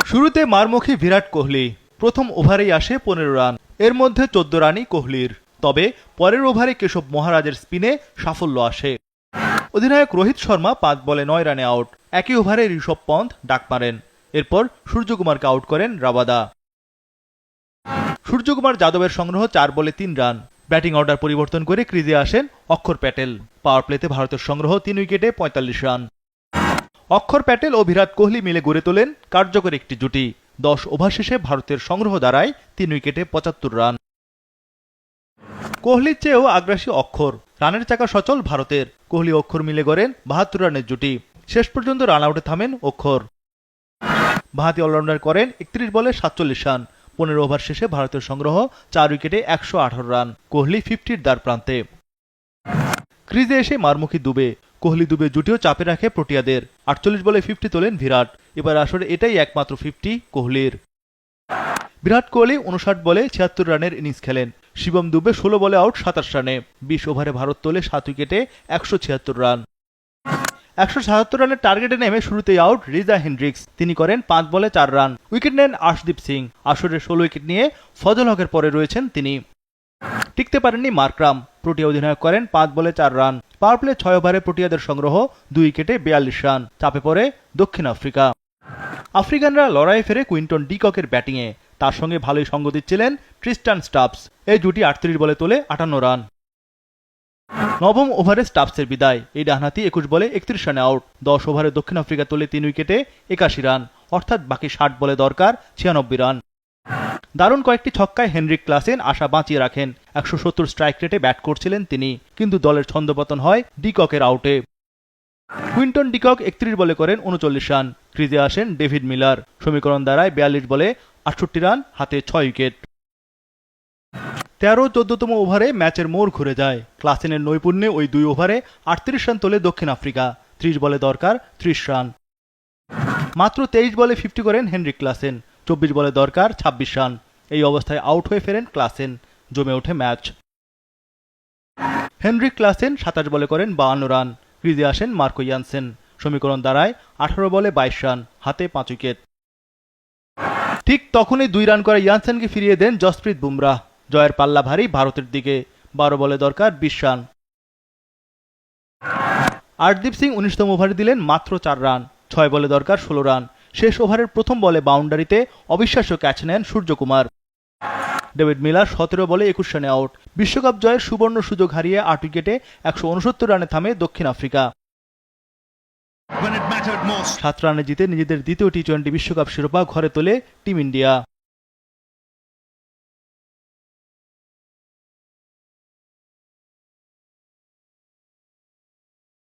শুরুতে মারমুখী বিরাট কোহলি। প্রথম ওভারেই আসে 15 রান, এর মধ্যে 14 রানই কোহলির। তবে পরের ওভারে কেশব মহারাজের স্পিনে সাফল্য আসে। অধিনায়ক রোহিত শর্মা 5 বলে 9 রানে আউট। একই ওভারে ঋষভ পন্থ ডাক মারেন। এরপর সূর্যকুমারকে আউট করেন রাবাদা। সূর্যকুমার যাদবের সংগ্রহ 4 বলে 3 রান। ব্যাটিং অর্ডার পরিবর্তন করে ক্রিজে আসেন অক্ষর প্যাটেল। পাওয়ার প্লেতে ভারতের সংগ্রহ 3 উইকেটে 45 রান। অক্ষর প্যাটেল ও বিরাট কোহলি মিলে গড়ে তোলেন কার্যকর একটি জুটি। 10 ওভার শেষে ভারতের সংগ্রহ দাঁড়ায় 3 উইকেটে 75 রান। কোহলির চেয়েও আগ্রাসী অক্ষর। রানের চাকা সচল ভারতের। কোহলি অক্ষর মিলে গড়েন 72 রানের জুটি। শেষ পর্যন্ত রান আউটে থামেন অক্ষর। বাঁহাতি অলরাউন্ডার করেন 31 বলে 47 রান। 15 ওভার শেষে ভারতের সংগ্রহ 4 উইকেটে 118 রান। কোহলি 50-র দ্বার প্রান্তে। ক্রিজে এসে মারমুখী দুবে। কোহলি দুবে জুটিও চাপে রাখে প্রোটিয়াদের। 48 বলে 50 তোলেন বিরাট। এবার আসলে এটাই একমাত্র 50 কোহলির। বিরাট কোহলি 59 বলে 76 রানের ইনিংস খেলেন। শিবম দুবে 16 বলে আউট 27 রানে। 20 ওভারে ভারত তোলে 7 উইকেটে 176 রান। 177 রানের টার্গেটে নেমে শুরুতেই আউট রিজা হেন্ড্রিক্স। তিনি করেন 5 বলে 4 রান। উইকেট নেন আর্শদীপ সিং। আসরের 16 উইকেট নিয়ে ফজল হকের পরে রয়েছেন তিনি। টিকতে পারেননি মার্করাম। প্রোটিয়া অধিনায়ক করেন 5 বলে 4 রান। পাওয়ার প্লে 6 ওভারে প্রোটিয়াদের সংগ্রহ 2 উইকেটে 42 রান। চাপে পড়ে দক্ষিণ আফ্রিকা। আফ্রিকানরা লড়াইয়ে ফেরে কুইন্টন ডিককের ব্যাটিংয়ে। তার সঙ্গে ভালোই সঙ্গ দিচ্ছিলেন ট্রিস্টান স্টাবস। এই জুটি 38 বলে তোলে 58 রান। নবম ওভারে স্টাবসের বিদায়। এই ডানহাতি 21 বলে 31 রানে আউট। 10 ওভারে দক্ষিণ আফ্রিকা তোলে 3 উইকেটে 81 রান। অর্থাৎ বাকি 60 বলে দরকার 96 রান। দারুণ কয়েকটি ছক্কায় হেনরিক ক্লাসেন আশা বাঁচিয়ে রাখেন। 170 স্ট্রাইক রেটে ব্যাট করছিলেন তিনি, কিন্তু দলের ছন্দপতন হয় ডিককের আউটে। কুইন্টন ডিকক 31 বলে করেন 39 রান। ক্রিজে আসেন ডেভিড মিলার। সমীকরণ দাঁড়ায় 42 বলে 68 রান, হাতে 6 উইকেট। 13-14তম ওভারে ম্যাচের মোড় ঘুরে যায়। ক্লাসেনের নৈপুণ্যে ওই 2 ওভারে 38 রান তোলে দক্ষিণ আফ্রিকা। 30 বলে দরকার 30 রান। মাত্র 23 বলে 50 করেন হেনরিক ক্লাসেন। 24 বলে দরকার 26 রান। এই অবস্থায় আউট হয়ে ফেরেন ক্লাসেন। জমে ওঠে ম্যাচ। হেনরিক ক্লাসেন 27 বলে করেন 52 রান। ক্রিজে আসেন মার্কো ইয়ানসেন। সমীকরণ দাঁড়ায় 18 বলে 22 রান, হাতে 5 উইকেট। ঠিক তখনই 2 রান করে ইয়ানসেনকে ফিরিয়ে দেন জসপ্রীত বুমরাহ। জয়ের পাল্লা ভারী ভারতের দিকে। 12 বলে দরকার 20 রান। আর্শদীপ সিং 19তম ওভারে দিলেন মাত্র 4 রান। 6 বলে দরকার 16 রান। শেষ ওভারের প্রথম বলে বাউন্ডারিতে অবিশ্বাস্য ক্যাচ নেন সূর্যকুমার। ডেভিড মিলার 17 বলে 21 রানে আউট। বিশ্বকাপ জয়ের সুবর্ণ সুযোগ হারিয়ে 8 উইকেটে 169 রানে থামে দক্ষিণ আফ্রিকা। 7 রানে জিতে নিজেদের দ্বিতীয় টি-20 বিশ্বকাপ শিরোপা ঘরে তোলে টিম ইন্ডিয়া।